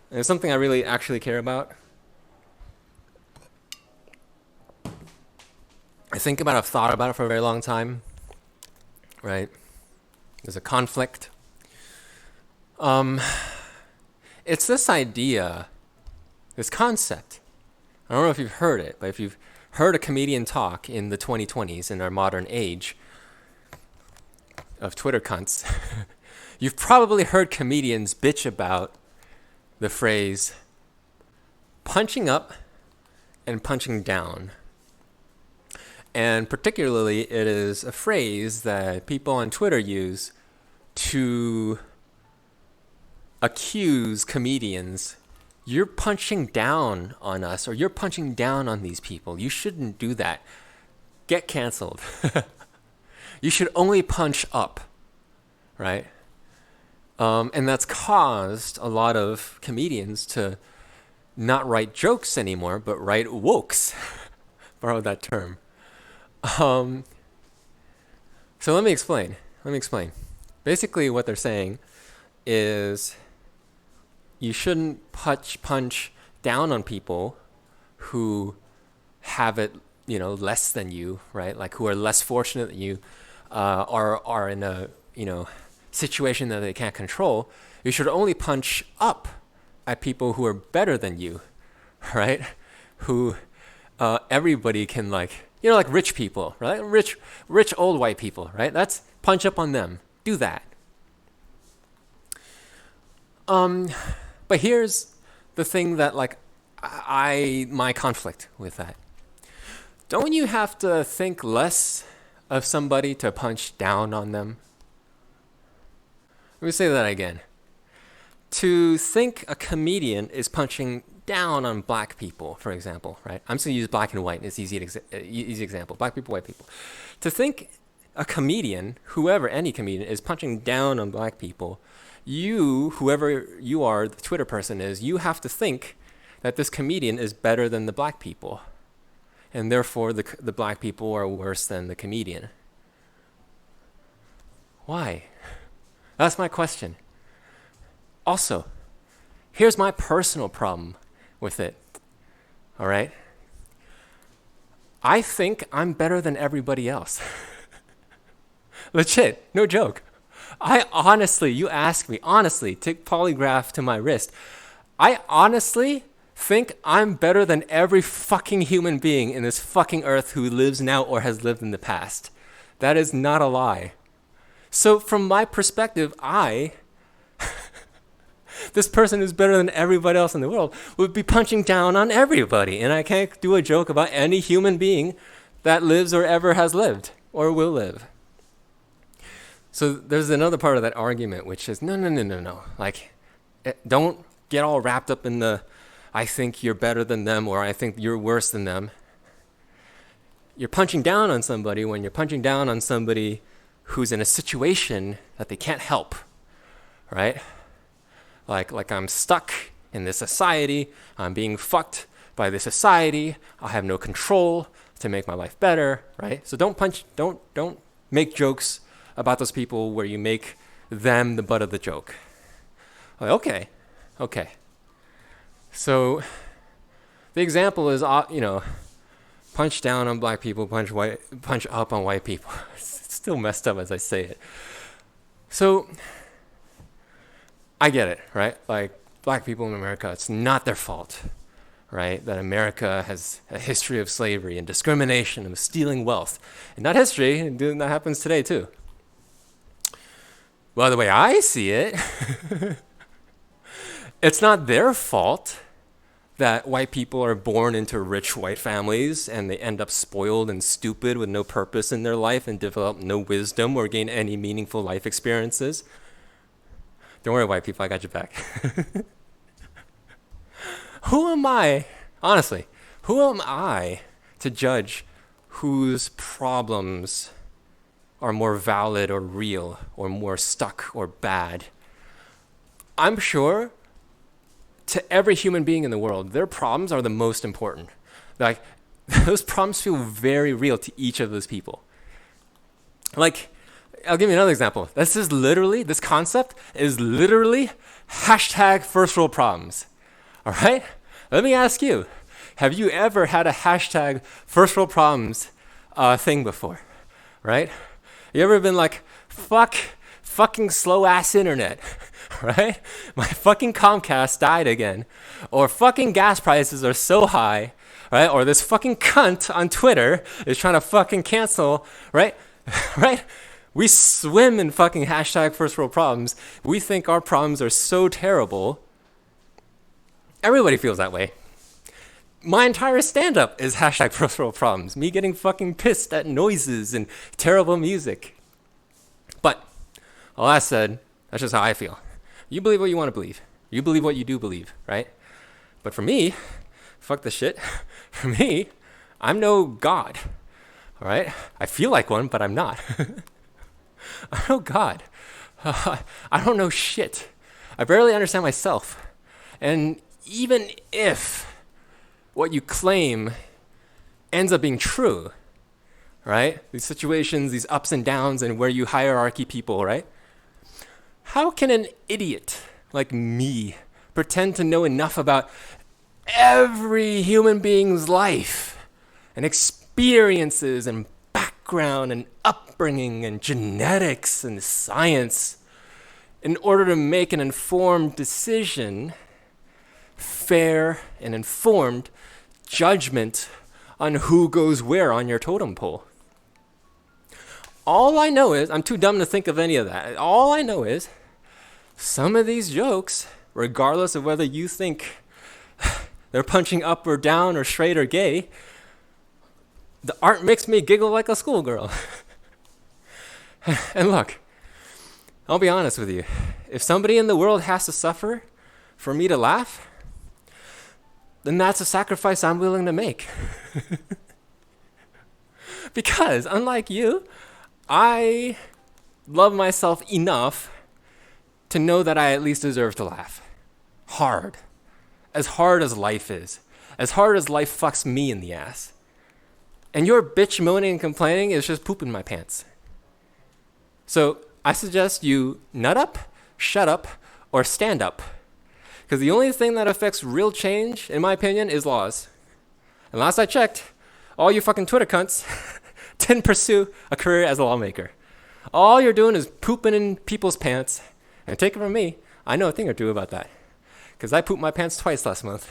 and it's something I really actually care about. I've thought about it for a very long time, right? There's a conflict. Um, it's this idea, this concept. I don't know if you've heard it, but if you've heard a comedian talk in the 2020s, in our modern age of Twitter cunts, you've probably heard comedians bitch about the phrase punching up and punching down. And particularly, it is a phrase that people on Twitter use to accuse comedians. You're punching down on us, or you're punching down on these people. You shouldn't do that. Get canceled. You should only punch up, right? And that's caused a lot of comedians to not write jokes anymore, but write wokes. Borrow that term. So let me explain. Basically, what they're saying is you shouldn't punch down on people who have it, less than you, right? Like who are less fortunate than you, are in a, situation that they can't control. You should only punch up at people who are better than you, right? Who everybody can like rich people, right? Rich old white people, right? That's punch up on them. Do that. But here's the thing that my conflict with that. Don't you have to think less of somebody to punch down on them? Let me say that again. To think a comedian is punching down on black people, for example, right? I'm just going to use black and white. It's easy example. Black people, white people. To think a comedian, any comedian, is punching down on black people, whoever you are, the Twitter person is, you have to think that this comedian is better than the black people. And therefore, the black people are worse than the comedian. Why? That's my question. Also, here's my personal problem with it. All right? I think I'm better than everybody else. Legit, no joke. You ask me, honestly, take polygraph to my wrist. I honestly think I'm better than every fucking human being in this fucking earth who lives now or has lived in the past. That is not a lie. So from my perspective, this person who's better than everybody else in the world would be punching down on everybody. And I can't do a joke about any human being that lives or ever has lived or will live. So there's another part of that argument, which is, no. Don't get all wrapped up in the, I think you're better than them or I think you're worse than them. You're punching down on somebody when you're punching down on somebody who's in a situation that they can't help, right? Like I'm stuck in this society. I'm being fucked by this society. I have no control to make my life better, right? So don't make jokes about those people where you make them the butt of the joke. Like, okay. So the example is, punch down on black people, punch up on white people. It's still messed up as I say it. So I get it, right? Like black people in America, it's not their fault, right? That America has a history of slavery and discrimination and stealing wealth. And that history, and that happens today too. Well, the way I see it, it's not their fault that white people are born into rich white families and they end up spoiled and stupid with no purpose in their life and develop no wisdom or gain any meaningful life experiences. Don't worry, white people, I got your back. Who am I to judge whose problems are more valid or real or more stuck or bad? I'm sure to every human being in the world, their problems are the most important. Like, those problems feel very real to each of those people. Like, I'll give you another example. This concept is literally hashtag first world problems. All right? Let me ask you, have you ever had a hashtag first world problems thing before? Right? You ever been like, fucking slow ass internet, right? My fucking Comcast died again. Or fucking gas prices are so high, right? Or this fucking cunt on Twitter is trying to fucking cancel, right? Right? We swim in fucking hashtag first world problems. We think our problems are so terrible. Everybody feels that way. My entire stand-up is hashtag first world problems. Me getting fucking pissed at noises and terrible music. But all that said, that's just how I feel. You believe what you want to believe. You believe what you do believe, right? But for me, fuck the shit. For me, I'm no God, all right? I feel like one, but I'm not. I'm no God. I don't know shit. I barely understand myself. And even if what you claim ends up being true, right? These situations, these ups and downs, and where you hierarchy people, right? How can an idiot like me pretend to know enough about every human being's life and experiences and background and upbringing and genetics and science in order to make an informed decision, fair and informed judgment on who goes where on your totem pole? All I know is, I'm too dumb to think of any of that. All I know is, some of these jokes, regardless of whether you think they're punching up or down or straight or gay, the art makes me giggle like a schoolgirl. And look, I'll be honest with you. If somebody in the world has to suffer for me to laugh, then that's a sacrifice I'm willing to make. Because, unlike you, I love myself enough to know that I at least deserve to laugh. Hard. As hard as life is. As hard as life fucks me in the ass. And your bitch moaning and complaining is just pooping my pants. So I suggest you nut up, shut up, or stand up. Because the only thing that affects real change, in my opinion, is laws. And last I checked, all you fucking Twitter cunts didn't pursue a career as a lawmaker. All you're doing is pooping in people's pants. And take it from me, I know a thing or two about that. Because I pooped my pants twice last month.